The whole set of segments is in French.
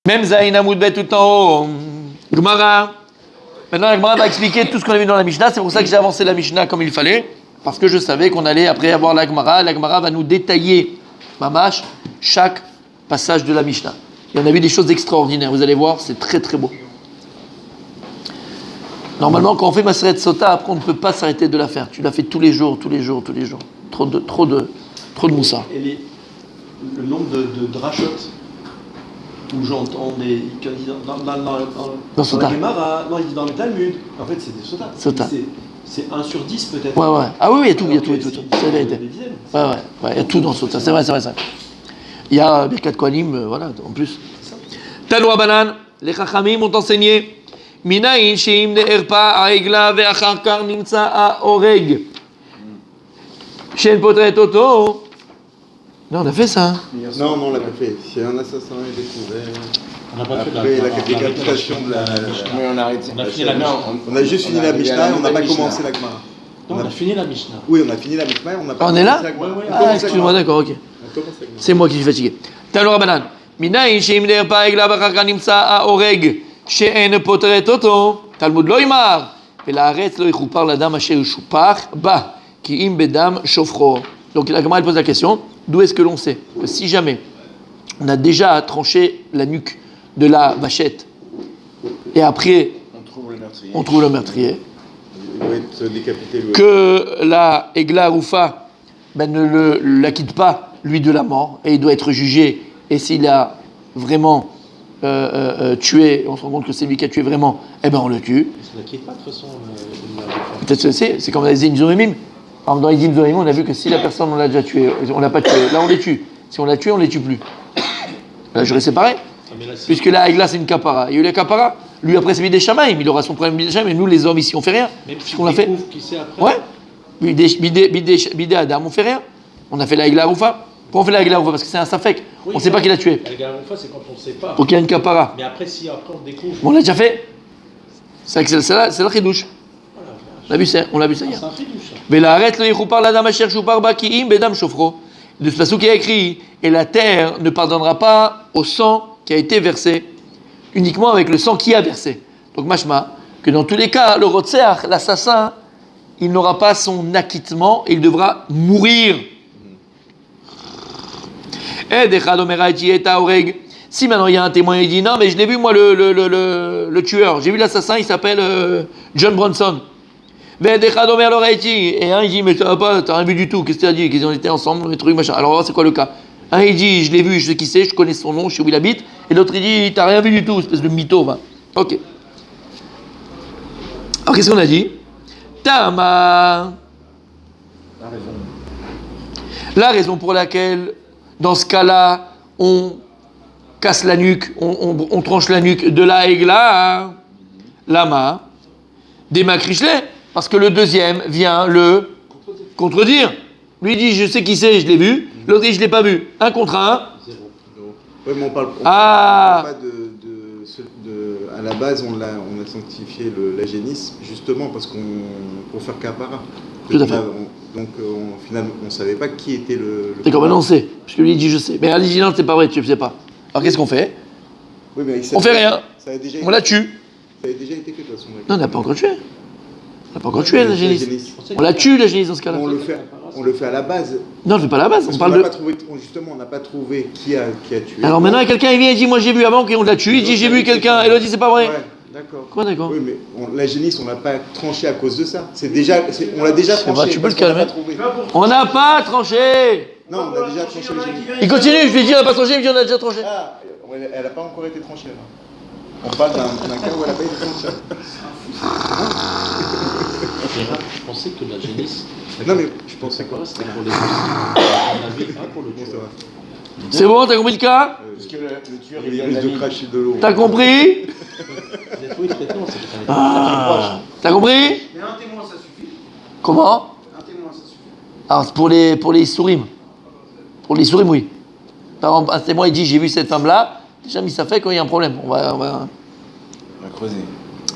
Même Zayin Amoudbet tout en haut. Gemara. Maintenant, la Gemara va expliquer tout ce qu'on a vu dans la Mishnah. C'est pour ça que j'ai avancé la Mishnah comme il fallait. Parce que je savais qu'on allait après avoir la Gemara. La Gemara va nous détailler, mamash, chaque passage de la Mishnah. Et on a vu des choses extraordinaires. Vous allez voir, c'est très très beau. Normalement, quand on fait Maseret Sota, après on ne peut pas s'arrêter de la faire. Tu la fais tous les jours. Trop de moussa. Et le nombre de drachot où j'entends des. Dans Sota. la Gemara, non, il dit dans le Talmud. En fait, c'est des Sota. C'est 1 sur 10 peut-être. Ouais. Ah oui, il y a tout. C'est la vérité. Ouais, il y a tout dans Sota. C'est vrai. Il y a Birkat Kohanim, voilà, en plus. Tanoua Banan, les Chachamim ont enseigné. Minaïn sheim ne'erpa ha'egla ve'achar kar nimtza ha'oreg. Shen potret oto. Non, on a fait ça. Non, on l'a pas fait. Si un assassin est découvert. On n'a pas Après fait la décapitation de la. Oui, on a arrêté. On a fini la Mishnah. On a juste fini la Mishnah et on n'a pas commencé la Gemara. Non, on a fini la Mishnah. Oui, on a fini la Mishnah et on n'a pas On est là? commencé la Gemara. Ouais. On Ah, commence la excuse-moi, Gemara. d'accord, ok. On commence la Gemara. C'est moi qui suis fatigué. Tanoua Banan. Minaïn sheim ne'erpa ha'egla ve'achar kar nimtza ha'oreg. She'en potret oto. Talmud lo imar. ולארץ לא יכופר לאדם אשר ישופח בה, כי אם בדם שופכו. Donc la Gemara elle pose la question, d'où est-ce que l'on sait que si jamais on a déjà tranché la nuque de la vachette et après on trouve le meurtrier, Il doit être décapité. que la Egla Roufa ne l'acquitte pas lui de la mort et il doit être jugé, et s'il a vraiment tué, on se rend compte que c'est lui qui a tué vraiment, eh ben on le tue. Ça n'inquiète pas de toute façon. Peut-être que c'est comme dans les Zimzorimim. Par exemple, dans les Zimzorimim, on a vu que si la personne on l'a déjà tué, on l'a pas tué, là on les tue. Si on l'a tué, on les tue plus. Là, j'aurais séparé. Puisque la Egla c'est une kapara. Il y a eu la kapara. Lui après c'est Bidé Shamaïm, il aura son problème Bidé Shamaïm, mais nous les hommes ici on fait rien. Même Puisqu'on l'a fait. Qui sait après. Ouais. Bidé Adam, on fait rien. On a fait la Egla Roufa. Pourquoi on fait la Egla Roufa? Parce que c'est un safek. Oui, on ne sait pas qui l'a tué. La Garoufa, c'est quand on ne sait pas. Donc il y a une kapara. Mais après, si après on découvre. On l'a déjà fait. C'est la chidouche. On l'a vu ça hier. C'est un fidouche. Velaaret lo yichupar l'adam asher shupar ba ki im bedam shofro. De ce passage qui est écrit, et la terre ne pardonnera pas au sang qui a été versé, uniquement avec le sang qui a versé. Donc mashma, que dans tous les cas, le rotseach, l'assassin, il n'aura pas son acquittement et il devra mourir. Si maintenant il y a un témoin, il dit non mais je l'ai vu moi le tueur, j'ai vu l'assassin, il s'appelle John Bronson. Et un il dit mais t'as rien vu du tout, qu'est-ce que tu as dit, qu'ils ont été ensemble, les trucs machin. Alors c'est quoi le cas? Un il dit je l'ai vu, je sais qui c'est, je connais son nom, je sais où il habite, et l'autre il dit t'as rien vu du tout, espèce de mytho va. Ok. Alors qu'est-ce qu'on a dit? Tama. La raison pour laquelle dans ce cas-là on casse la nuque, on tranche la nuque de la Egla, lama, des Makrishle, parce que le deuxième vient le contredire. Lui dit je sais qui c'est, je l'ai vu, l'autre dit je l'ai pas vu. 1 contre 1. Oui, mais on parle Ah. pas à la base, on a sanctifié l'agénisme justement parce pour faire capara. Tout à fait. Finalement, on savait pas qui était le C'est comme on sait, parce que lui il dit je sais. Mais elle dit non, c'est pas vrai, tu ne sais pas. Alors qu'est-ce qu'on fait? Oui, mais On fait rien. On la tue. Ça avait déjà été fait de toute façon. Non, on n'a pas encore tué. On n'a pas encore tué la génisse. On la tue la génisse dans ce cas-là. On le fait à la base. Non, on ne le fait pas à la base. Parce On parle de. Justement, on n'a pas trouvé qui a tué. Alors maintenant, quelqu'un il vient et dit moi j'ai vu avant qu'on la tue. Il dit j'ai vu quelqu'un. Et l'autre dit c'est pas vrai. Ouais, d'accord. Quoi, d'accord? Oui, mais la génisse, on l'a pas tranché à cause de ça. On l'a déjà tranché. Bah, tu peux le parce qu'on l'a calmer. pas trouvé. On n'a pas tranché. Non, on a déjà tranché la génisse. Il continue, je lui dis on n'a pas tranché, il me dit on a déjà tranché. Ah, elle n'a pas encore été tranchée là. On parle d'un cas où elle n'a pas été tranchée. Je pensais que la génisse. Non, mais je pensais quoi? C'était pour les on avait un pour le tueur. C'est bon, t'as compris le cas? Parce que le tueur, Il risque de cracher de l'eau. T'as compris? Oui, traitement, c'est T'as compris? Mais un témoin, ça suffit. Comment? Un témoin, ça suffit. Alors pour les sourim. Pour les sourim, oui. Par exemple, un témoin il dit j'ai vu cette femme-là, déjà mis ça fait quand il y a un problème. On va On va creuser.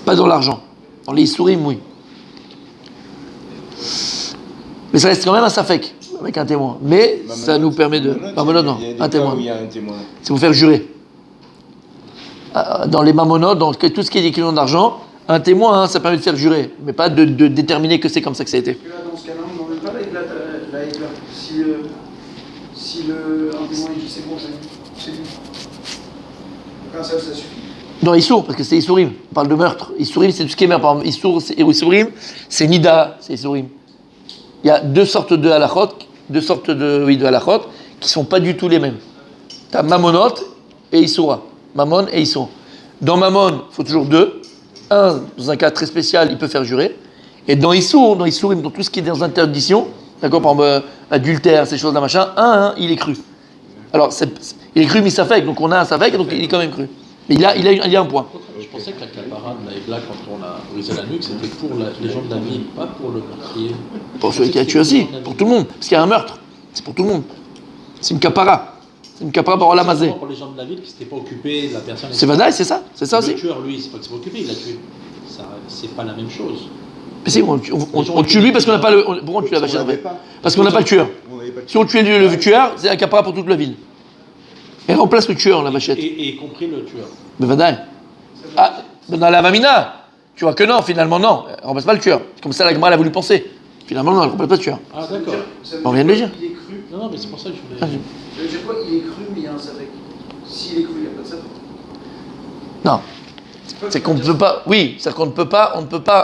pas dans l'argent. Dans les sourim, oui. Mais ça reste quand même un safek avec un témoin. Mais ça nous permet de. Non, non, Il y a des un cas témoin. où il y a un témoin. C'est vous faire jurer. dans les mamonotes, dans tout ce qui est équivalent d'argent, un témoin, hein, ça permet de faire jurer, mais pas de déterminer que c'est comme ça que ça a été. Parce que là, dans ce cas-là, on n'en met pas la éclat. Si un témoin dit c'est bon, c'est lui. Donc un seul, ça suffit. Dans Issour, parce que c'est Issourim, on parle de meurtre. Issourim, c'est tout ce qui est meurtre. Par exemple, Issourim, c'est Nida, c'est Issourim. Il y a deux sortes de halachot, de halachot, qui ne sont pas du tout les mêmes. Tu as Mamonot et Issoura. Mamon et Issour. Dans Mamon, il faut toujours deux. Un, dans un cas très spécial, il peut faire jurer. Et dans Issour, dans Issourim, dans tout ce qui est dans interdiction, d'accord, par exemple, adultère, ces choses-là, machin, il est cru. Alors, il est cru, mais ça fait, donc on a un safek, donc il est quand même cru. Mais il y a un point. Je pensais que la capara de la Égla, quand on a brisé la nuque, c'était pour les gens de la ville, pas pour le meurtrier. Pour celui qui a tué aussi, pour tout le monde. Parce qu'il y a un meurtre. C'est pour tout le monde. C'est une capara. C'est une capara par la mazé. Pour les gens de la ville qui ne s'étaient pas occupés de la personne. C'est Vadaï, c'est ça. C'est ça aussi. Le tueur, lui, c'est pas qu'il s'est pas occupé, il l'a tué. Ça, c'est pas la même chose. Mais si, on tue lui parce qu'on n'a pas le. Pourquoi on tue la vache après? Parce qu'on n'a pas le tueur. Si on tuait le tueur, c'est un capara pour toute la ville. Et remplace le tueur, la vachette. Et y compris le tueur. Mais Vadaï. Ah, dans la Mamina, tu vois que non, finalement non. Elle remplace pas le tueur. C'est comme ça la Gemara elle a voulu penser. Finalement non, elle remplace pas le tueur. Ah d'accord. On vient de le dire. Il est cru. Non, mais c'est pour ça que je voulais. Ça veut dire quoi? Il est cru, mais il y a un safek. S'il est cru, il n'y a pas de safek. Non. C'est qu'on ne peut pas. Oui, c'est qu'on ne peut pas. On ne peut pas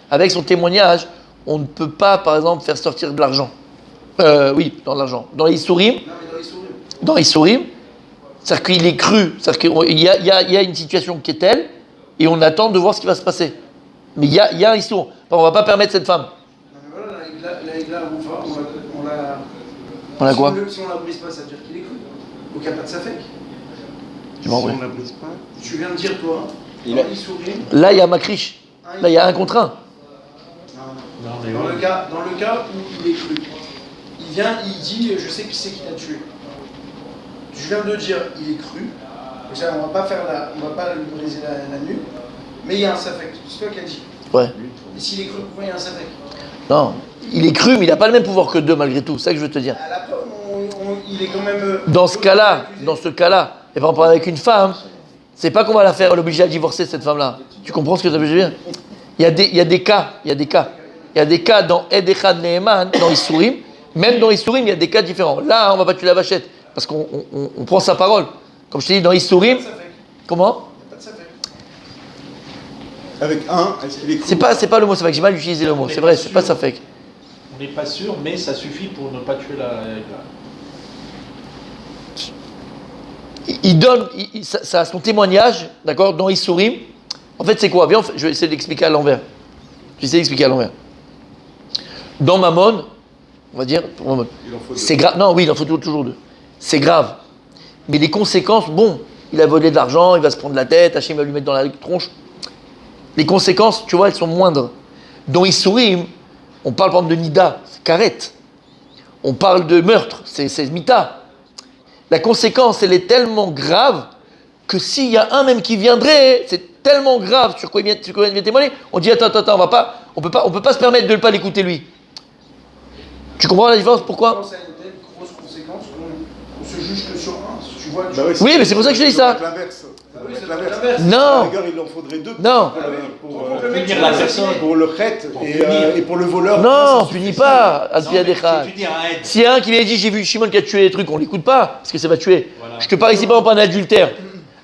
avec son témoignage, on ne peut pas, par exemple, faire sortir de l'argent. Oui, dans l'argent. Dans les Issourim. Non, mais dans les sourires. Dans Issourim, c'est-à-dire qu'il est cru. C'est-à-dire qu'il y a une situation qui est telle, et on attend de voir ce qui va se passer. Mais il y a un Issour. On ne va pas permettre cette femme. Non, mais voilà, la Égla, on l'a. On a quoi? Si on la brise pas, ça veut dire qu'il est cru. Donc il n'y a pas de safek. Tu m'en Si vrai. on la brise pas. Tu viens de dire, toi, Il dans a- les sourires. Là, il y a Makrish. Là, il y a un contre un. Non, mais Dans ouais. le cas où il est cru, il vient, il dit je sais qui c'est qui l'a tué. Je viens de dire il est cru. Donc ça, on va pas lui briser la nuque, mais il y a un safek. C'est toi qui as dit. Ouais. Et s'il est cru, pourquoi il y a un safek? Non. Il est cru, mais il n'a pas le même pouvoir que deux, malgré tout. C'est ça que je veux te dire. À la preuve, il est quand même. Dans ce cas-là, et par rapport avec une femme, c'est pas qu'on va la faire l'obliger à divorcer cette femme-là. Tu comprends ce que ça veut dire? Il y a des cas dans Ed Echad Ne'eman, dans Issourim. Même dans Issourim, il y a des cas différents. Là, on va pas tuer la vachette parce qu'on prend sa parole. Comme je t'ai dit, dans Issourim, comment? Pas de safek. Avec un, est-ce qu'il est cru? C'est pas le mot, c'est vrai que j'ai mal utilisé le mot. C'est vrai, c'est pas ça fait. On n'est pas sûr, mais ça suffit pour ne pas tuer la Égla. Il donne ça a son témoignage, d'accord, dans Issourim. En fait, c'est quoi? Viens, je vais essayer d'expliquer à l'envers. Dans Mammon, on va dire, pour Mammon, Il en faut deux. c'est grave. Non, oui, il en faut toujours deux. C'est grave. Mais les conséquences, bon, il a volé de l'argent, il va se prendre la tête, Hachem va lui mettre dans la tronche. Les conséquences, tu vois, elles sont moindres. Dans Issourim, on parle par exemple de Nida, c'est carette. On parle de meurtre, c'est Mita. La conséquence, elle est tellement grave que s'il y a un même qui viendrait, c'est tellement grave sur quoi il vient témoigner, on dit attends, on peut pas se permettre de ne pas l'écouter lui. Tu comprends la différence? Pourquoi? Quand ça a une telle grosse conséquence qu'on se juge que sur un. Tu vois, Bah ouais, Oui, mais c'est pour ça que je dis ça. Ça doit être l'inverse. Ça doit oui, être ça doit être l'inverse. l'inverse. À la Non, rigueur, il en faudrait deux. non, Pour le mec punir qui la l'a personne. assassiné. Pour le chet Pour et, punir. et pour le voleur. non, ça punis suffit. pas, Alpi Non, mais Adechad. si tu dis un aide, S'il y a un qui vient dit j'ai vu Shimon qui a tué les trucs, on l'écoute pas, parce que ça va tuer. Voilà. Je te parle ici par exemple d'un adultère.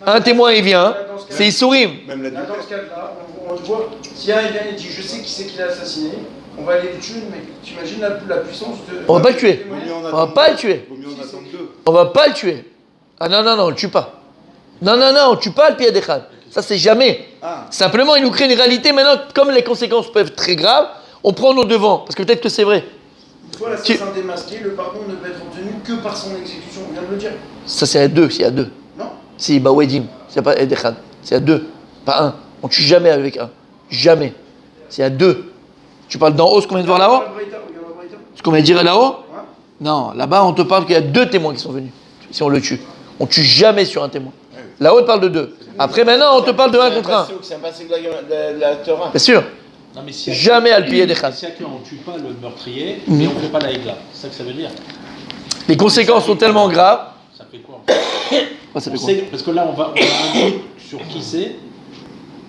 Un témoin il vient, c'est Issourim. Même la Là, dans ce cas-là, on voit, si un vient et dit je sais qui c'est qui l'a assassiné, on va aller le tuer, mais t'imagines la puissance de. On va pas le tuer. Vaut mieux en On va attendre pas deux. le tuer. Vaut mieux en attendre deux. On va pas le tuer. Ah non, on le tue pas. Non, on tue pas le pied d'Echad. Ça c'est jamais. Ah. Simplement il nous crée une réalité maintenant, comme les conséquences peuvent être très graves, on prend nos devants, parce que peut-être que c'est vrai. Une fois l'assassin démasqué, le pardon ne peut être obtenu que par son exécution, on vient de le dire. Ça c'est à deux, s'il y a deux. Non? Si, bah Wedim, c'est pas Edechad, c'est à deux, pas un. On tue jamais avec un. Jamais. C'est à deux. Tu parles d'en haut, ce qu'on vient de voir là-haut? Regarde la Braïta. Ce qu'on vient de dire là-haut? Ouais. Non, là-bas on te parle qu'il y a deux témoins qui sont venus, si on le tue. On tue jamais sur un témoin. Là-haut on te parle de deux. Après maintenant on te parle de un contre un. C'est un passage de la Torah. Bien sûr. non, mais si Jamais à le pied d'Echad. Si on ne tue pas le meurtrier, mais on ne fait pas la Égla. C'est ça que ça veut dire. Les conséquences sont tellement graves. Ça fait quoi Oh, ça fait On quoi? sait, parce que là, on a un doute sur qui c'est.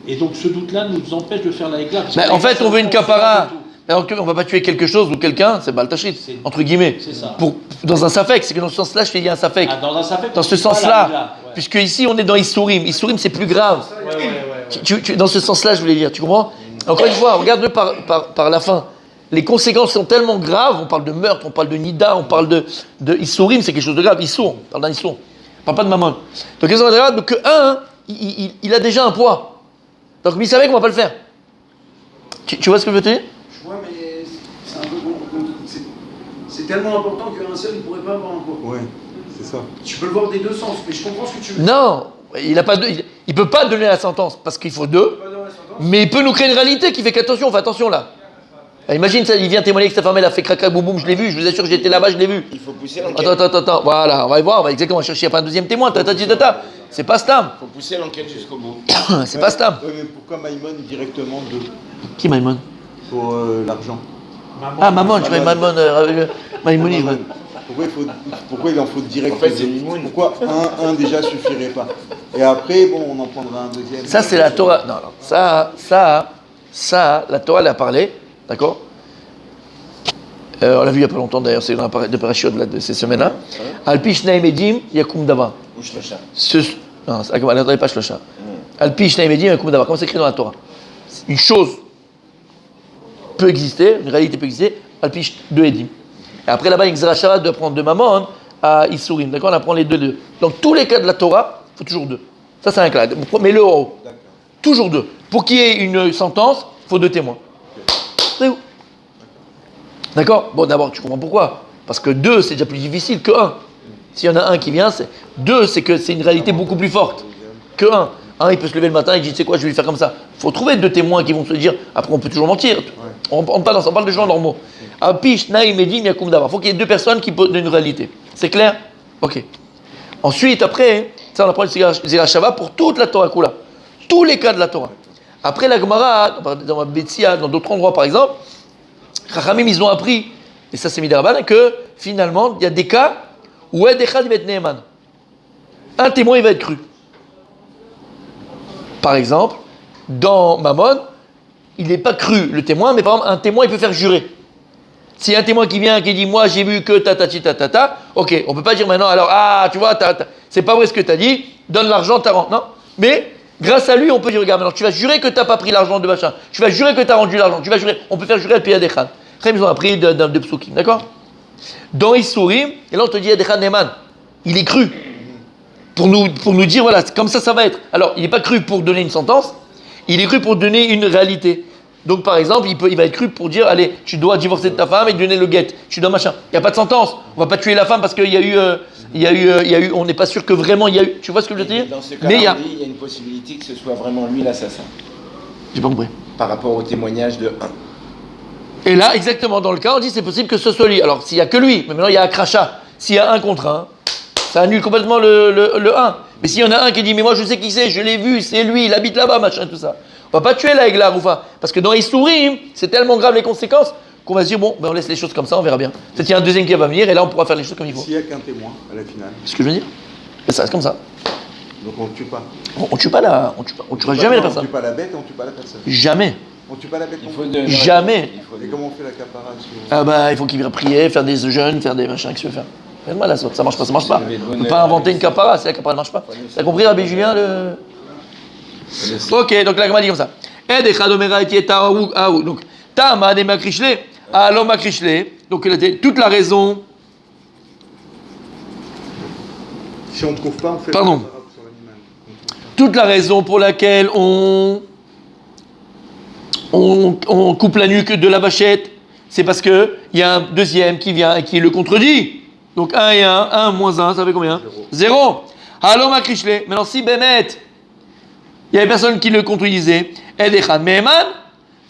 Et donc ce doute-là nous empêche de faire la Egla. Mais en fait, on veut une capara. Alors qu'on ne va pas tuer quelque chose ou quelqu'un, c'est Baltachrit, entre guillemets. C'est ça. Dans un safek, c'est que dans ce sens-là, je fais il y a un safek. Dans un safek, dans ce sens-là, puisque ici on est dans Issourim. Issourim, c'est plus grave. Dans ce sens-là, je voulais dire, tu comprends? Encore une fois, regarde-le par la fin. Les conséquences sont tellement graves, on parle de meurtre, on parle de nida, on parle de Issourim, c'est quelque chose de grave. Issour, on parle d'un Issour. On parle pas de mammon. Donc, qu'est-ce qu'on va dire? Donc, il a déjà un poids. Donc, mais il savait qu'on va pas le faire. Tu vois ce que je veux te dire? Je vois, mais c'est un peu c'est tellement important qu'un seul, il ne pourrait pas avoir un poids. Ouais, c'est ça. Tu peux le voir des deux sens, mais je comprends ce que tu veux dire. Non, il peut pas donner la sentence parce qu'il faut deux, mais il peut nous créer une réalité qui fait qu'attention, fais attention là. Imagine ça, il vient témoigner que sa femme elle a fait craca boum boum, je l'ai vu, je vous assure que j'étais là-bas, je l'ai vu. Il faut pousser l'enquête. Attends, voilà, on va y voir, on va exactement chercher, il n'y a pas un deuxième témoin, c'est pas Stam. Il faut pousser l'enquête jusqu'au bout. C'est pas Stam. Ouais, mais pourquoi Maïmon directement de Qui Maïmon? pour l'argent? Ah Mammon, tu vois Mammon, Maïmoni. Ouais. Pourquoi il en faut direct? En fait, c'est Mimoun. Pourquoi un déjà suffirait pas? Et après, bon, on en prendra un deuxième. Ça c'est la Torah. Non, ça, la Torah elle a parlé, d'accord? On l'a vu il n'y a pas longtemps d'ailleurs, c'est dans la de Parashiot de ces semaines-là. Alpi Shnaim Edim Yakum Dava. Ou Shlocha. Non, elle n'entendait pas Shlocha. Alpi Shnaim Edim Yakum Dava. Comment c'est écrit dans la Torah? Une chose peut exister, une réalité peut exister, Alpi de Edim. Et après là-bas, il doit prendre de Mammon à Issourim. D'accord? On apprend les deux. Dans tous les cas de la Torah, il faut toujours deux. Ça c'est un cas. Mais le haut. Toujours deux. Pour qu'il y ait une sentence, il faut deux témoins. C'est où? D'accord? Bon, d'abord, tu comprends pourquoi? Parce que deux, c'est déjà plus difficile que un. S'il y en a un qui vient, deux, c'est que c'est une réalité beaucoup plus forte que un. Un, il peut se lever le matin et dire, tu sais quoi, je vais lui faire comme ça. Il faut trouver deux témoins qui vont se dire, après on peut toujours mentir. On parle de gens normaux. Apish, Naïm, Edim, Yakum Dava. Il faut qu'il y ait deux personnes qui posent une réalité. C'est clair? Ok. Ensuite, après, ça on apprend le Zera Shava pour toute la Torah Kula. Tous les cas de la Torah. Après la Gemara, dans Betsia, dans d'autres endroits par exemple, Chachamim, ils ont appris, et ça c'est Midraban, que finalement, il y a des cas où Ed Echad va être Neeman. Un témoin, il va être cru. Par exemple, dans Mammon, il n'est pas cru le témoin, mais par exemple, un témoin, il peut faire jurer. S'il y a un témoin qui vient, qui dit, moi j'ai vu que ta, ok, on ne peut pas dire maintenant, alors, tu vois, c'est pas vrai ce que tu as dit, donne l'argent, t'as rendu. Non, mais grâce à lui, on peut dire, regarde, maintenant, tu vas jurer que tu n'as pas pris l'argent de machin, tu vas jurer que tu as rendu l'argent, tu vas jurer, on peut faire jurer le Piyadechan. Après, ils ont appris de Psukim, d'accord? Dans Issourim, et là on te dit, Yadechan Neman, il est cru. Pour nous dire, voilà, comme ça va être. Alors, il n'est pas cru pour donner une sentence, il est cru pour donner une réalité. Donc, par exemple, il va être cru pour dire, allez, tu dois divorcer de ta femme et donner le guet, tu dois machin. Il n'y a pas de sentence. On ne va pas tuer la femme parce qu'il y a eu, on n'est pas sûr que vraiment il y a eu. Tu vois ce que je veux dire? Dans ce cas-là, il y a une possibilité que ce soit vraiment lui l'assassin. J'ai pas compris. Par rapport au témoignage de 1. Et là, exactement, dans le cas, on dit c'est possible que ce soit lui. Alors, s'il n'y a que lui, mais maintenant il y a un crachat. S'il y a un contre un, ça annule complètement le 1. Mais s'il y en a un qui dit, mais moi je sais qui c'est, je l'ai vu, c'est lui, il habite là-bas, machin, tout ça. On va pas tuer la Egla Roufa. Parce que dans Issourim, c'est tellement grave les conséquences qu'on va se dire, bon, ben on laisse les choses comme ça, on verra bien. Peut-être qu'il y a un deuxième qui va venir et là on pourra faire les choses comme il faut. S'il n'y a qu'un témoin à la finale. C'est ce que je veux dire. Et ça reste comme ça. Donc on ne tue pas. On tue pas on tuera jamais la personne. On ne tue pas la bête et on ne tue pas la personne. Jamais. On ne tue pas la bête. Jamais. Et comment on fait la capara sur... Ah bah il faut qu'il vienne prier, faire des jeûnes, faire des machins, qu'est-ce que tu veux faire? Fais-moi là, ça marche pas. On peut pas inventer une capara, si la capara ne marche pas. T'as compris, Rabbi Julien Ok, donc la Gemara dit comme ça. Donc, Tama de Makrishle, Alom Makrishle. Donc, toute la raison. Si on ne trouve pas, on fait Pardon. la capara sur l'animal. Toute la raison pour laquelle on coupe la nuque de la vachette, c'est parce qu'il y a un deuxième qui vient et qui le contredit. Donc 1 et 1 moins 1, ça fait combien? 0. Alom Makrishle. Maintenant, si Bémet, il y avait personne qui le contredisait. Edechan Meheman,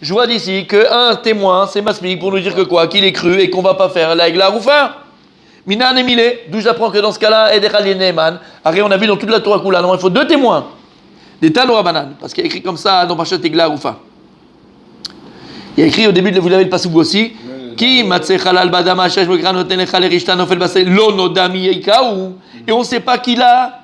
je vois d'ici qu'un témoin, c'est masmik pour nous dire que quoi? Qu'il est cru et qu'on va pas faire la Egla Roufa. Minan et Milé, d'où j'apprends que dans ce cas-là, Edechan Neheman. Après, on a vu dans toute la Torah Kula, non, il faut deux témoins. Des Tano Rabanan, parce qu'il y a écrit comme ça dans Pachat Egla Roufa. Il y a écrit au début, vous l'avez le passage aussi. Qui Matse-Chalal Badama Shesh Mekran Notenecha Lerishtan Ofel Basel Lo Nodami Yeikaou. Et on ne sait pas qui l'a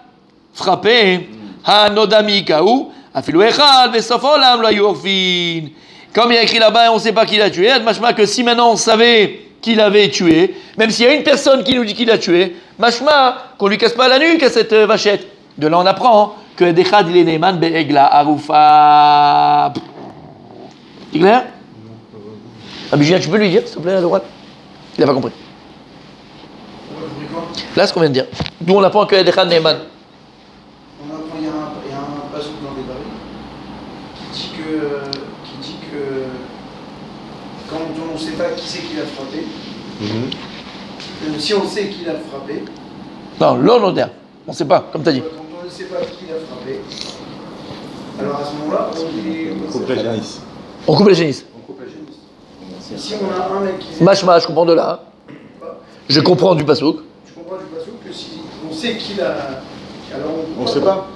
frappé. הנודע קהו, אפילו אחד, בסוף העולם לא היו עורפין. Comme il y a écrit là-bas, on ne sait pas qui l'a tué, machma que si maintenant on savait qui l'avait tué, même s'il y a une personne qui nous dit qui l'a tué, machma qu'on lui casse pas la nuque à cette vachette. De là on apprend que Dechad il est Neyman be'egla arufa. C'est clair? Ah Julien, tu peux lui dire s'il te plaît à droite? Il n'a pas compris. Là ce qu'on vient de dire. D'où on apprend que Dechad Neyman. On apprend, il y a un passage dans les barils qui dit que quand on ne sait pas qui c'est qui l'a frappé, si on sait qui l'a frappé, Non, l'onoda, on ne sait pas, comme tu as dit. quand on ne sait pas qui l'a frappé, alors à ce moment-là, On coupe la génisse. On coupe les génisses. on coupe la génisse. Si on a un mec qui... Mashma, je comprends de là. Je comprends du pasouk. Tu comprends du passage que si on sait qui l'a... Alors On ne sait pas.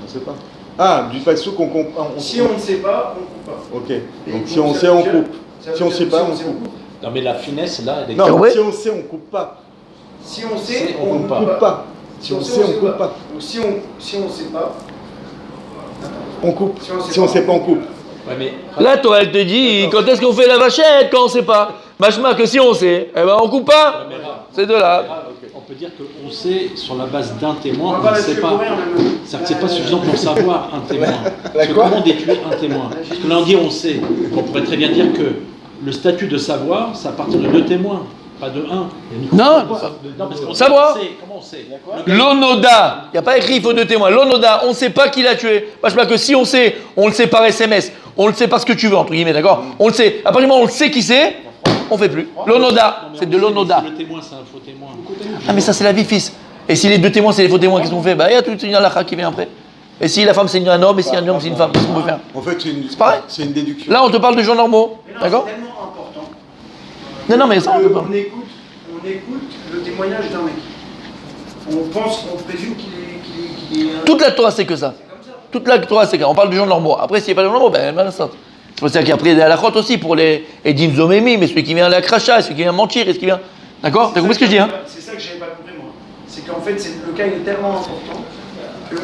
Ah, du façon qu'on coupe. Si on ne sait pas, on coupe pas. Ok. Donc Et si on sait, on coupe. Ça Si veut on dire sait que pas, si on sait, coupe. Non, mais la finesse, là, elle est... Non, Ouais. si on sait, on coupe pas. Si on sait, on on coupe ne coupe Coupe pas. pas. Si on sait, on coupe pas. Donc si on sait pas, On coupe. Si on sait Si on pas. sait pas, on coupe. Ouais, mais... Là, toi, elle te dit, quand est-ce qu'on fait la vachette quand on ne sait pas? Mashma, que si on sait, eh ben on coupe pas. C'est de là. On peut dire qu'on sait sur la base d'un on témoin, va on pas ne la sait tuer pas. pour rien même. C'est-à-dire que c'est pas suffisant pour savoir un témoin. Parce que comment détruire un témoin? Parce que là on dit on sait. On pourrait très bien dire que le statut de savoir, c'est à partir de 2 témoins, pas de 1. Non, parce qu'on savoir. sait. Comment on sait? L'onoda, il n'y a pas écrit il faut 2 témoins. L'onoda, on ne sait pas qui l'a tué. Mashma, que si on sait, on le sait par SMS. On le sait par ce que tu veux, entre guillemets, d'accord? On le sait. À partir du moment où on le sait qui c'est, on fait plus. L'onoda, c'est de l'onoda. Le témoin, c'est un faux témoin. Ah, mais ça, c'est la vie, fils. Et si les 2 témoins, c'est les faux témoins, qu'est-ce qu'on fait? Bah, il y a toute une halakha qui vient après. Et si la femme, c'est un homme, et si un homme, c'est une femme, qu'est-ce qu'on peut faire? En fait, C'est pareil. c'est une déduction. Là, on te parle de gens normaux, Mais non, d'accord? c'est tellement important. Non, mais ça, on peut pas. On écoute le témoignage d'un mec. On présume qu'il est Toute la Torah, c'est que ça. Toute la Torah, c'est que ça. On parle de gens normaux. Après, s'il n'y a pas de gens normaux, ben, ça. C'est pour ça qu'il y a après des halakhot aussi pour les Edim Zomemi, mais celui qui vient à la cracha, celui qui vient mentir, et ce qui vient. D'accord? T'as compris ce que je dis, hein? C'est ça que j'avais pas compris, moi. C'est qu'en fait, le cas il est tellement important que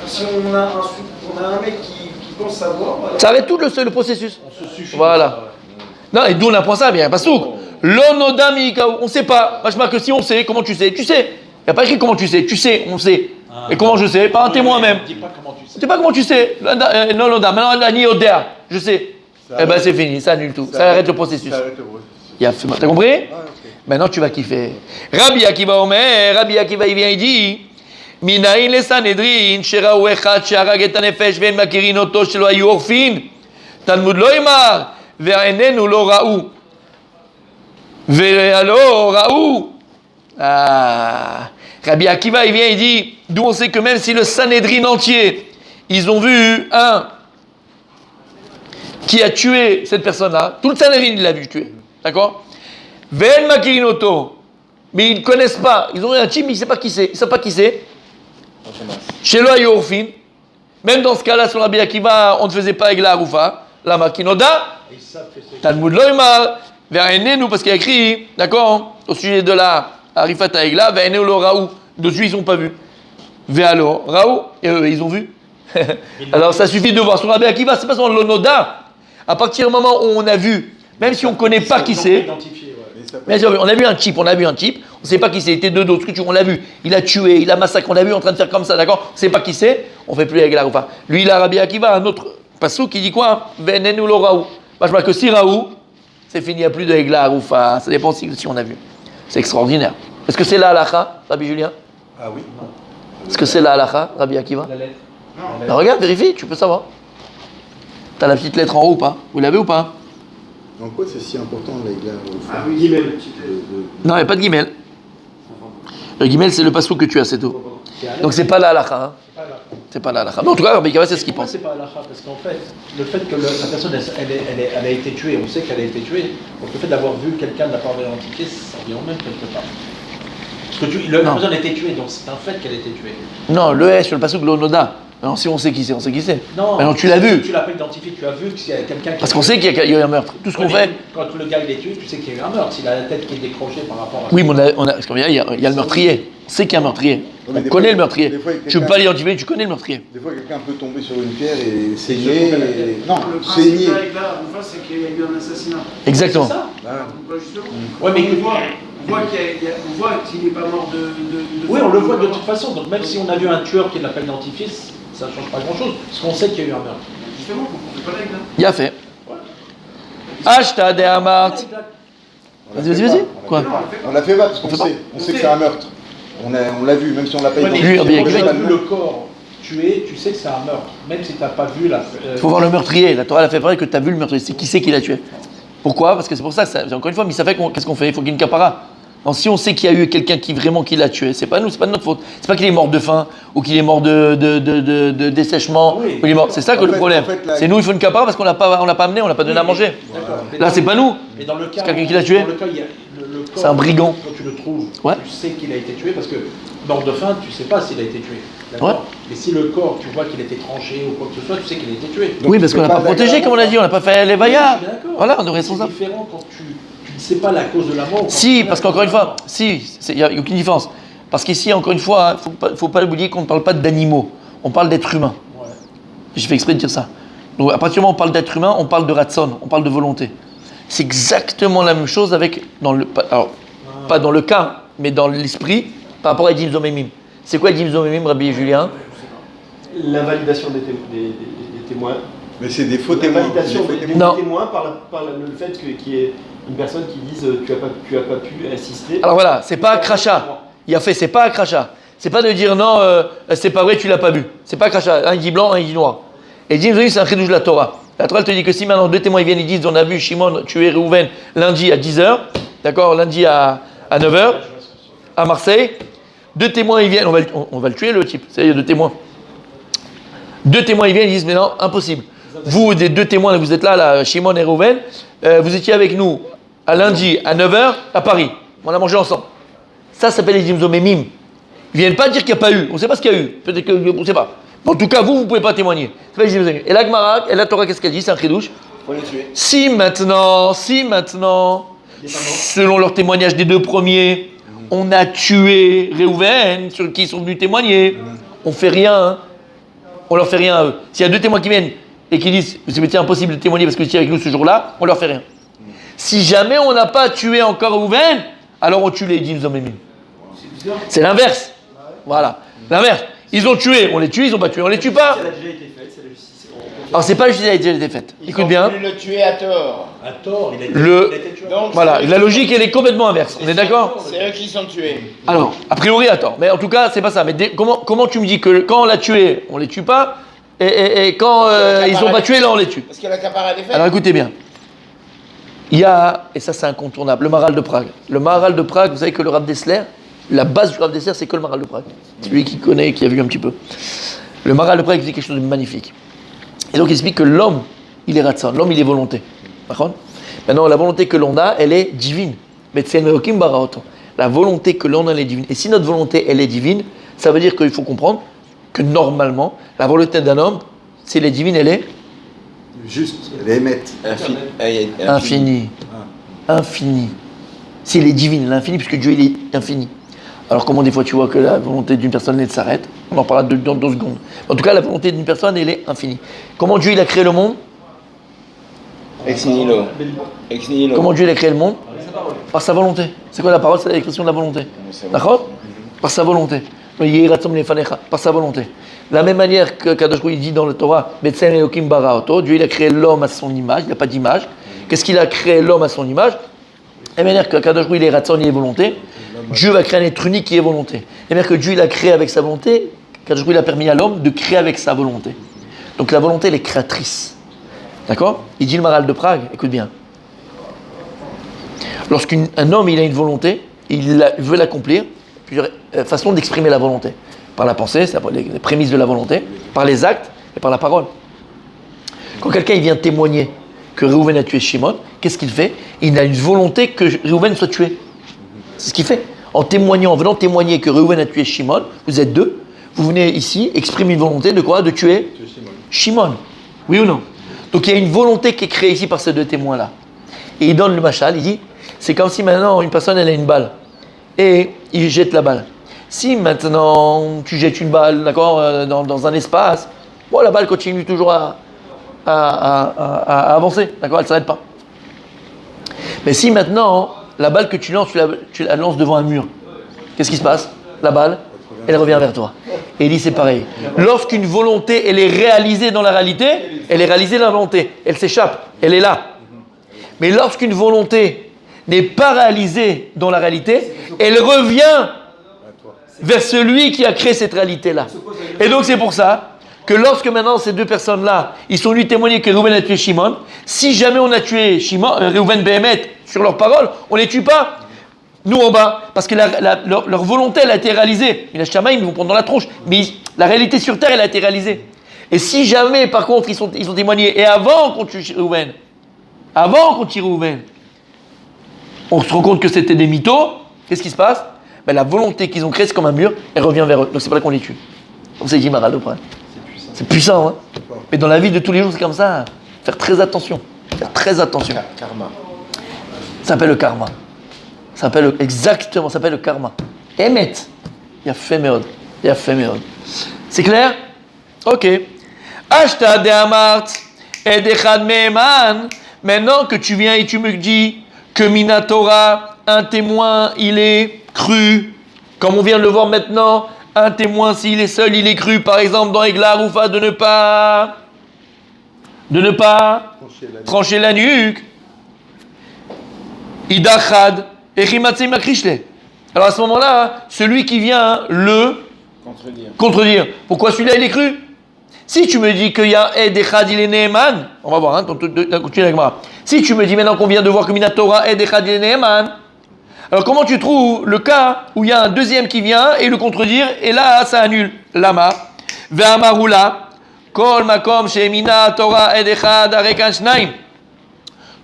si on a un mec qui pense savoir. Alors... Ça arrête tout le processus. On se suffit. Voilà. Non, et d'où on apprend ça, bien, pas souk. L'onodami, on sait pas. Vachement que si on sait, comment tu sais? Tu sais. Il n'y a pas écrit comment tu sais. Tu sais, on sait. Et comment je sais? Pas un témoin même. Dis pas comment tu sais. Tu sais pas comment tu sais. Non, maintenant, la ni odeur. Je sais. Eh ben, c'est fini, ça annule tout. Ça arrête le processus. Ça arrête le processus. T'as compris? Ah, ok. Maintenant, tu vas kiffer. Rabbi Akiva Omer, Rabbi Akiva, il vient, il dit Minaïn le Sanhedrin, שראו אחד שהרג את הנפש ואין מכירין אותו שלא היו עורפין. תלמוד לא יאמר, ועינינו לא ראו. והלא ראו. Rabbi Akiva, il vient, il dit d'où on sait que même si le Sanhedrin entier, ils ont vu un qui a tué cette personne-là, tout le Sanhedrin, il l'a vu tuer. D'accord? Ve'en makirin oto, mais ils ne connaissent pas. Ils ont eu un type, mais ils ne savent pas qui c'est. Ils ne savent pas qui c'est. Chez le Ayorfin, même dans ce cas-là, sur Rabbi Akiva, on ne faisait pas avec la Haroufa, la Makinoda. Talmud Loimar, Ve'enenu, parce qu'il y a écrit, d'accord, au sujet de la Arifat Aigla, Ve'enenu lo Raou. Dessus, ils n'ont pas vu. Ve'alo Raou, et eux, ils ont vu. Alors, ça suffit de voir. Sur Rabbi Akiva, c'est pas seulement l'Onoda. À partir du moment où on a vu, même si on ne connaît pas qui c'est, bien sûr, on a vu un type, on ne sait pas qui c'est, il était deux d'autres, on l'a vu, il a tué, il a massacré, on l'a vu en train de faire comme ça, d'accord? On ne sait pas qui c'est, on ne fait plus avec la Roufa. Lui, il a Rabbi Akiva, un autre passou qui dit quoi? Venenu lo Raou. Moi, je vois que si Raou, c'est fini, il n'y a plus de Egla Roufa, ça dépend si on a vu. C'est extraordinaire. Est-ce que c'est la halacha, Rabbi Julien? Ah oui. Est-ce que c'est la halacha, Rabbi Akiva? La lettre. Ben, regarde, vérifie, tu peux savoir. T'as la petite lettre en haut ou pas? Vous l'avez ou pas? En quoi c'est si important l'Aïgla Ah oui, guimel. Non, il n'y a pas de guimel. Le guimel, c'est le passou que tu as, c'est tout. Donc c'est pas la halakha. Hein. C'est pas la halakha. Mais en tout cas, Rabbi Akiva, c'est ce qu'il pense. C'est pas halakha, parce qu'en fait, le fait que la personne elle a été tuée, on sait qu'elle a été tuée, donc le fait d'avoir vu quelqu'un de la part identifiée, ça revient au même quelque part. Parce que la personne a été tuée, donc c'est un fait qu'elle a été tuée. Non, le S sur le passou de l'onoda. Non, si on sait qui c'est, on sait qui c'est. Non, mais non, tu l'as vu. Tu l'as pas identifié, tu as vu qu'il y a quelqu'un qui. Parce qu'on sait qu'il y a eu un meurtre. Tout ce qu'on fait. Quand le gars il est tué, tu sais qu'il y a eu un meurtre. S'il a la tête qui est décrochée par rapport à. Oui, mais on a parce qu'il y a le meurtrier. sait qu'il y a un meurtrier. mais On des connaît fois- le meurtrier. des fois, Tu ne peux quelqu'un- pas l'identifier, tu connais le meurtrier. Des fois, quelqu'un peut tomber sur une pierre et saigner. Non, Le principe saigner. de la règle là, enfin, c'est qu'il y a eu un assassinat. Exactement. C'est ça. Voilà. Bah, justement. Ouais, mais On voit qu'il n'est pas mort de oui, on le voit de toute façon. Donc même si on a vu un tueur qui ne l'a pas identifié, ça ne change pas grand-chose. Parce qu'on sait qu'il y a eu un meurtre. Justement, on ne fait pas la règle là. Il a fait. Ashta de Amart. Vas-y. Quoi? On l'a fait pas parce qu'on fait pas. sait. On sait que c'est un meurtre. On l'a vu, même si on l'a pas Ouais, mais identifié. Lui, quand Rabbi tu as Akiva, vu le corps tué, tu sais que c'est un meurtre. Même si tu n'as pas vu la. Il faut voir le meurtrier. La Torah elle a fait pareil que tu as vu le meurtrier. C'est qui c'est qui l'a tué. Pourquoi? Parce que c'est pour ça, encore une fois, mais ça fait qu'est-ce qu'on fait? Il faut qu'il y ait une capara. Donc, si on sait qu'il y a eu quelqu'un qui l'a tué, c'est pas nous, c'est pas de notre faute. C'est pas qu'il est mort de faim ou qu'il est mort de dessèchement. Oui. Ou il est mort. C'est ça que En le fait- problème. en fait, là- C'est nous, il faut une capara parce qu'on l'a pas amené, on l'a pas donné à manger. D'accord. Mais Là, dans- c'est pas nous. Mais dans le cas, C'est quelqu'un qui l'a tué. Dans le cas, il y a le corps, C'est un brigand. Quand tu le trouves, Ouais. tu sais qu'il a été tué parce que mort de faim, tu sais pas s'il a été tué. D'accord. Ouais. Mais si le corps, tu vois qu'il a été tranché ou quoi que ce soit, tu sais qu'il a été tué. Donc, Oui, tu parce peux qu'on l'a pas pas protégé, d'accord. comme on l'a dit, on l'a pas fait les vaillards. Je suis d'accord. Voilà, on est C'est responsable. différent quand tu ne sais pas la cause de la mort. ou quand Si, tu- parce qu'encore une fois, il n'y a aucune différence. Parce qu'ici, encore une fois, il ne faut pas oublier qu'on ne parle pas d'animaux, on parle d'êtres humains. Ouais. J'ai fait exprès de dire ça. Donc à partir du moment où on parle d'être humain, on parle de ratson, on parle de volonté. C'est exactement la même chose avec, alors, pas dans le cas, mais dans l'esprit, par rapport à Dim Zomemim. C'est quoi Dim Zomemim, Rabbi et Julien? L'invalidation des témoins. Mais c'est des faux témoins. L'invalidation Des faux des témoins. Non. témoins par le fait qu'il y ait une personne qui dise tu as pas pu insister. Alors voilà, c'est pas un crachat. Il a fait, c'est pas un crachat. C'est pas de dire non, c'est pas vrai, tu l'as pas vu. C'est pas un crachat. Un il dit blanc, un il dit noir. Et Dim Zomemim, c'est un chidouche de la Torah. La Torah elle te dit que si maintenant deux témoins ils viennent et disent on a vu Shimon tuer Reuven lundi à 10h, d'accord, lundi à 9h, à Marseille, deux témoins ils viennent, on va le tuer le type, c'est-à-dire deux témoins. Deux témoins ils viennent, ils disent mais non, impossible. Vous, des deux témoins, vous êtes là, Shimon et Reuven, vous étiez avec nous à lundi à 9h à Paris. On a mangé ensemble. Ça s'appelle les Dimzomemim. Ils viennent pas dire qu'il n'y a pas eu. On ne sait pas ce qu'il y a eu. Peut-être qu'on ne sait pas. En tout cas, vous ne pouvez pas témoigner. Ça s'appelle les Dimzomemim. Et la Gemara, et la Torah, qu'est-ce qu'elle dit? C'est un chidouche. Faut les tuer. Si maintenant, selon leur témoignage des deux premiers, on a tué Réhouven, sur qui ils sont venus témoigner, on fait rien, hein. On leur fait rien à eux. S'il y a deux témoins qui viennent et qui disent c'était impossible de témoigner parce que vous étiez avec nous ce jour-là, on leur fait rien. Si jamais on n'a pas tué encore Réhouven, alors on tue les Dimzomemim. C'est l'inverse. Voilà, l'inverse. Ils ont tué, on les tue, ils n'ont pas tué, on les tue pas. Elle a déjà été faite, c'est la justice. Alors c'est pas juste qu'elle a déjà été faite. Écoute bien. Ils ont voulu le tuer à tort. À tort, il a été, Le- il a été tué. Donc, Voilà, c'est eux la qui logique sont- elle est complètement inverse. On est d'accord? C'est eux qui sont tués. Alors, a priori, attends. Mais en tout cas, c'est pas ça. Mais comment tu me dis que quand on l'a tué, on les tue pas, et quand ils sont pas tués, là, on les tue? Parce que la caparade est faite. Alors écoutez bien. Il y a, et ça c'est incontournable, le Maharal de Prague. Le Maharal de Prague, vous savez que le Rav Dessler, la base du Rav Dessler, c'est que le Maharal de Prague. C'est lui qui connaît, qui a vu un petit peu. Le Maharal de Prague dit quelque chose de magnifique. Et donc il explique que l'homme, il est ratsan, l'homme, il est volonté. D'accord? Maintenant, la volonté que l'on a, elle est divine. Mais c'est Elohim bara oto. La volonté que l'on a, elle est divine. Et si notre volonté, elle est divine, ça veut dire qu'il faut comprendre que normalement, la volonté d'un homme, si elle est divine, elle est Juste, elle est émette. infinie. Infini. Si elle est divine, elle est infinie, puisque Dieu il est infini. Alors comment des fois tu vois que la volonté d'une personne elle s'arrête? On en parlera dans 2 secondes. En tout cas, la volonté d'une personne elle est infinie. Comment Dieu il a créé le monde? Ex nihilo. Ex nihilo. Comment Dieu il a créé le monde? Par sa volonté. C'est quoi la parole? C'est l'expression de la volonté. D'accord? Par sa volonté. Par sa volonté. De la même manière que Kadosh Baruch Hu, il dit dans le Torah, Betsen Elokim bara oto, Dieu il a créé l'homme à son image, il n'y a pas d'image. Qu'est-ce qu'il a créé l'homme à son image? De la même manière que Kadosh Baruch Hu, il est ratson, il est volonté, Dieu va créer un être unique qui est volonté. De la manière que Dieu il a créé avec sa volonté, Kadosh Baruch Hu, il a permis à l'homme de créer avec sa volonté. Donc la volonté elle est créatrice. D'accord? Il dit le Maharal de Prague, écoute bien. Lorsqu'un homme il a une volonté, il veut l'accomplir, plusieurs façons d'exprimer la volonté. Par la pensée, c'est les prémices de la volonté, par les actes et par la parole. Quand quelqu'un il vient témoigner que Réhouven a tué Shimon, qu'est-ce qu'il fait? Il a une volonté que Réhouven soit tué. C'est ce qu'il fait. En témoignant, en venant témoigner que Réhouven a tué Shimon, vous êtes deux, vous venez ici exprimer une volonté de quoi? De tuer Shimon. Oui ou non? Donc il y a une volonté qui est créée ici par ces deux témoins-là. Et il donne le machal, il dit, c'est comme si maintenant une personne elle a une balle et il jette la balle. Si maintenant tu jettes une balle, d'accord, dans un espace, bon, la balle continue toujours à avancer, d'accord, elle ne s'arrête pas. Mais si maintenant, la balle que tu lances, tu la lances devant un mur, qu'est-ce qui se passe? La balle, elle revient vers toi. Et il dit c'est pareil. Lorsqu'une volonté, elle est réalisée dans la réalité, elle est réalisée dans la volonté. Elle s'échappe, elle est là. Mais lorsqu'une volonté n'est pas réalisée dans la réalité, elle revient vers celui qui a créé cette réalité-là. Et donc c'est pour ça que lorsque maintenant ces deux personnes-là, ils sont venus témoigner que Reuven a tué Shimon, si jamais on a tué Reuven Behemet sur leurs paroles, on ne les tue pas. Nous en bas, parce que leur volonté, elle a été réalisée. Mais la Shamaïm, ils vont prendre dans la tronche. Mais la réalité sur terre, elle a été réalisée. Et si jamais, par contre, ils ont témoigné, et avant qu'on tue Reuven, on se rend compte que c'était des mythos, qu'est-ce qui se passe? Ben, la volonté qu'ils ont créée, c'est comme un mur, elle revient vers eux. Donc c'est pas là qu'on les tue. Comme c'est dit Maral, le problème. C'est puissant, hein. Mais dans la vie de tous les jours, c'est comme ça. Faire très attention. Faire très attention. Karma. Ça s'appelle le karma. Ça s'appelle le karma. Emet. Yafé meod. C'est clair? Ok. Ashta de amart edechad me'eman. Maintenant que tu viens et tu me dis que Minatora, un témoin, il est cru. Comme on vient de le voir maintenant, un témoin, s'il est seul, il est cru. Par exemple, dans Egla Roufa, de ne pas trancher la nuque. Idachad. Alors à ce moment-là, celui qui vient le contredire. Pourquoi celui-là il est cru? Si tu me dis qu'il y a Ed Echad il est Neeman, on va voir, continue avec moi. Si tu me dis maintenant qu'on vient de voir que Minatora Ed Echad il est Neeman, alors comment tu trouves le cas où il y a un deuxième qui vient et le contredire et là ça annule? Lama Ve'amarula Kol Makom Shemina Torah Ed Echad Arekan Shnaim.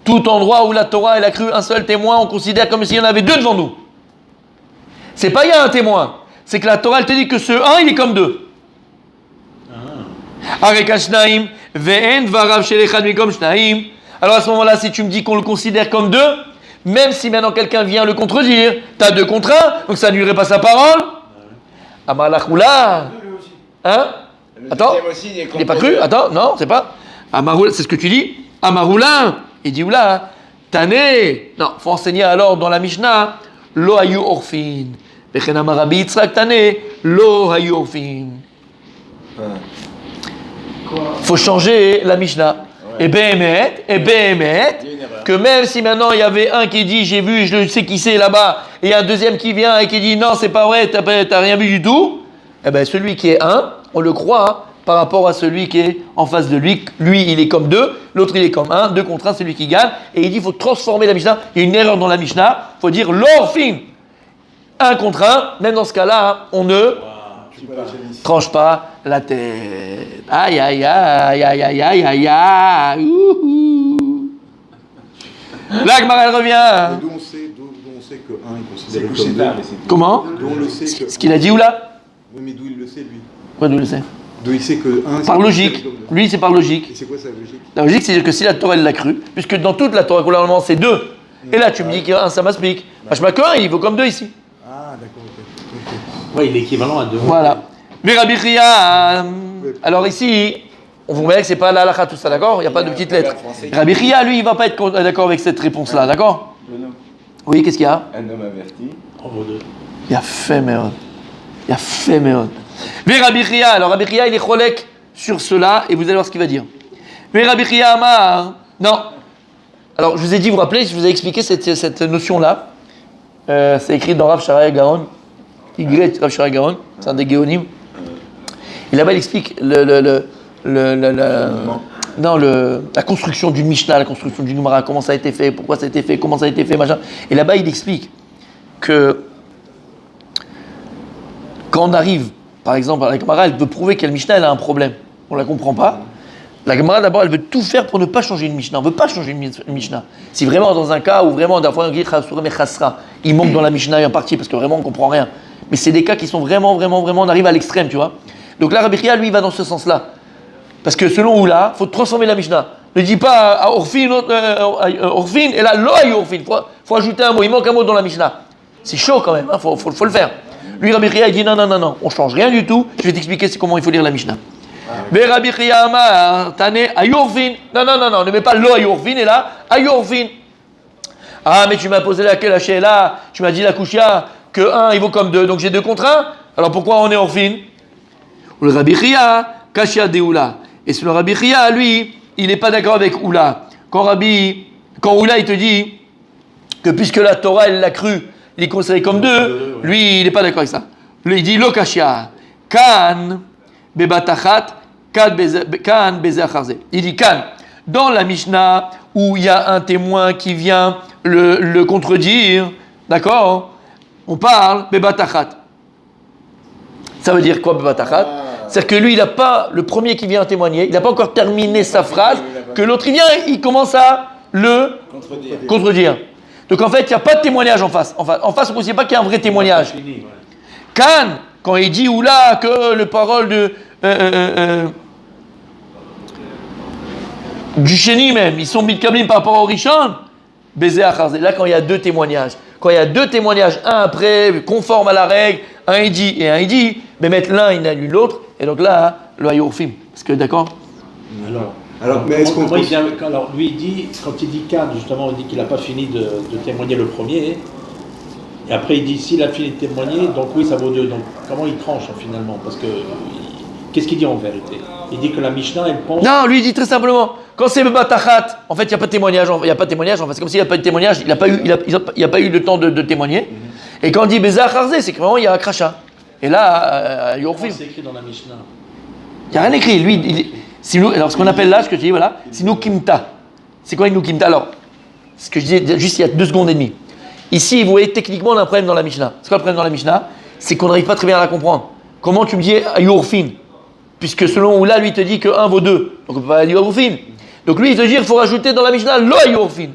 Tout endroit où la Torah elle a cru un seul témoin, on considère comme s'il y en avait deux devant nous. C'est pas il y a un témoin, c'est que la Torah elle te dit que ce un il est comme deux. Alors à ce moment-là, si tu me dis qu'on le considère comme deux, même si maintenant quelqu'un vient le contredire, tu as deux contre un, donc ça n'annulerait pas sa parole. Amalakhoula. Hein? Attends, il n'est pas cru? Attends, non, c'est pas. Amaroula, c'est ce que tu dis? Amaroula. Il dit oula, Tané. Non, il faut enseigner alors dans la Mishnah, Lo hayu orfin. Bechen amarabi Yitzhak Tané, Lo hayu orfin. Il faut changer la Mishnah. Ouais. Et Behemet, que même si maintenant il y avait un qui dit j'ai vu, je sais qui c'est là-bas, et un deuxième qui vient et qui dit non, c'est pas vrai, t'as rien vu du tout, eh bien celui qui est un, on le croit, hein, par rapport à celui qui est en face de lui. Lui, il est comme deux, l'autre, il est comme un, deux contre un, c'est lui qui gagne. Et il dit il faut transformer la Mishnah. Il y a une erreur dans la Mishnah, il faut dire l'orfin. Un contre un, même dans ce cas-là, on ne tranche pas la tête. Aïe, aïe, aïe, aïe, aïe, aïe, aïe, aïe. Là, Gemara, elle revient. D'où on sait que un est considéré comme deux. Comment? D'où on le sait que... Ce qu'il a dit ou là? Oui, mais d'où il le sait, lui? Quoi, d'où il le sait? D'où il sait que un... Par logique. Lui, c'est par logique. Et c'est quoi sa logique? La logique, c'est que si la Torah, elle l'a cru, puisque dans toute la Torah, normalement, c'est deux. Et là, tu me dis qu'un, ça m'explique. Vachement qu'un, il vaut comme deux ici. Ah, d'accord, ok. Ouais, il est équivalent à deux. Voilà. Mais Rabbi Chia, alors ici, on vous voit que c'est pas la halakha tout ça, d'accord? Il n'y a pas de petites lettres. Rabbi Chia, lui, il va pas être d'accord avec cette réponse-là, d'accord? Oui, qu'est-ce qu'il y a? Un homme averti. Il a fait merde. Mais Rabbi Chia, alors Rabbi Chia, il est cholek sur cela, et vous allez voir ce qu'il va dire. Mais Rabbi Chia Amar, non. Alors, je vous ai dit, vous vous rappelez, je vous ai expliqué cette notion-là. C'est écrit dans Rav Sharai Gaon. Rav Sharai Gaon, c'est un des Géonim. Et là-bas, il explique la construction d'une Mishnah, la construction d'une Gemara, comment ça a été fait, pourquoi ça a été fait, comment ça a été fait, machin. Et là-bas, il explique que quand on arrive, par exemple, à la Gemara, elle veut prouver qu'elle Mishnah, elle a un problème. On ne la comprend pas. La Gemara, d'abord, elle veut tout faire pour ne pas changer une Mishnah. On ne veut pas changer une Mishnah. Si vraiment, dans un cas où vraiment, il manque dans la Mishnah en partie, parce que vraiment, on ne comprend rien. Mais c'est des cas qui sont vraiment, on arrive à l'extrême, tu vois. Donc là, Rabbi Chia, lui, il va dans ce sens-là. Parce que selon Oula, il faut transformer la Mishnah. Ne dis pas à Orfin, et là, lo ayu Orfin. Il faut ajouter un mot. Il manque un mot dans la Mishnah. C'est chaud quand même, il faut le faire. Lui, Rabbi Chia, il dit non, on change rien du tout. Je vais t'expliquer comment il faut lire la Mishnah. Mais Rabbi Chia Amar, Tane, Ayorfin. Non, ne mets pas lo Ayorfin, et là, Ayorfin. Ah, mais tu m'as posé laquelle la Sheila, tu m'as dit la Kushia, que 1 il vaut comme 2, donc j'ai 2 contre 1. Alors pourquoi on est Orfin? Ou le Rabbi Chia, Kashia de Oula. Et sur le Rabbi Chia, lui, il n'est pas d'accord avec Oula. Quand Oula, il te dit que puisque la Torah, elle l'a cru, il est considéré comme 2, lui, il n'est pas d'accord avec ça. Lui, il dit lo Kashia, Kan, Bebatachat, Kan, Bezacharze. Il dit Kan. Dans la Mishnah, où il y a un témoin qui vient le contredire, d'accord? On parle Bebatachat. Ça veut dire quoi, Bebatachat? C'est-à-dire que lui, il n'a pas, le premier qui vient témoigner, il n'a pas encore terminé sa phrase, que l'autre, il vient, il commence à le contredire. Donc en fait, il n'y a pas de témoignage en face. En face, on ne sait pas qu'il y a un vrai témoignage. Kan, quand il dit Oula, que le parole de du Chéni même, ils sont mitkamlim par rapport au Rishon, Bézé Acharze. Là, quand il y a 2 témoignages, un après, conforme à la règle, un il dit et un il dit, mais mettre l'un, il annule l'autre, et donc là, le Ayorfim. Parce que, d'accord? Alors, mais est-ce qu'on alors, lui, il dit, quand il dit Khan, justement, il dit qu'il n'a pas fini de témoigner le premier, et après, il dit, s'il a fini de témoigner, donc oui, ça vaut 2. Donc, comment il tranche, finalement? Parce que, qu'est-ce qu'il dit en vérité? Il dit que la Mishnah, elle pense... Non, lui, il dit très simplement, quand c'est Bebatachat, en fait, il n'y a pas de témoignage, c'est comme s'il n'y a pas de témoignage, il n'y a pas eu le temps de témoigner. Et quand on dit Bézé Acharze, c'est que vraiment, il y a un crachat. Et là, Yorfim. C'est écrit dans la Mishnah. Il n'y a rien écrit. Lui, alors ce qu'on appelle là, ce que je dis, voilà, c'est Nukimta. C'est quoi une Nukimta? Alors, ce que je disais juste il y a 2 secondes et demie. Ici, vous voyez, techniquement, on a un problème dans la Mishnah. C'est quoi le problème dans la Mishnah? C'est qu'on n'arrive pas très bien à la comprendre. Comment tu me dis Ayorfin? Puisque selon Oula, lui, il te dit que 1 vaut 2. Donc on ne peut pas dire Ayorfin. Donc lui, il te dit qu'il faut rajouter dans la Mishnah lo Ayorfin.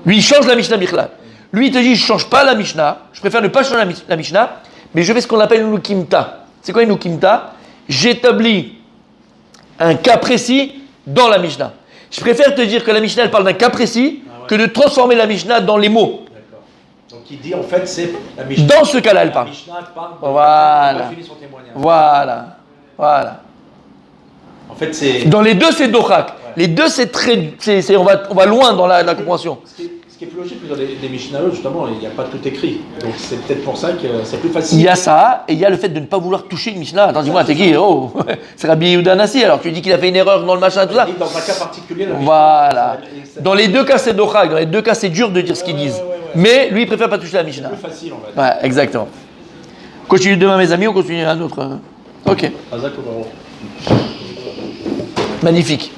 Lui, il change la Mishnah Bichlal. Lui, il te dit je ne change pas la Mishnah. Je préfère ne pas changer la Mishnah, mais je fais ce qu'on appelle une Nukimta. C'est quoi une Nukimta? J'établis un cas précis dans la Mishnah. Je préfère te dire que la Mishnah elle parle d'un cas précis que de transformer la Mishnah dans les mots. D'accord. Donc il dit en fait c'est la Mishnah. Dans ce cas-là, elle parle. La Mishnah parle. Voilà. Il a fini son témoignage. Voilà. En fait c'est. Dans les deux c'est Dochak. Ouais. Les deux c'est très, on va loin dans la compréhension. Ce qui est plus logique, dans les Mishnahot, justement, il n'y a pas tout écrit. Donc c'est peut-être pour ça que c'est plus facile. Il y a ça, et il y a le fait de ne pas vouloir toucher une Mishnah. Attends, dis-moi, t'es qui? Oh, c'est Rabbi Yehuda Nassi, alors tu dis qu'il a fait une erreur dans le machin, tout ça. Dans un cas particulier, la Mishnah, voilà. Dans les 2 cas, c'est Dochak. Dans les 2 cas, c'est dur de dire ce qu'ils disent. Ouais. Mais lui, il préfère pas toucher la Mishnah. C'est plus facile, on va dire. Ouais, exactement. Continue demain, mes amis, on continue un autre. Ok. Azak, Magnifique.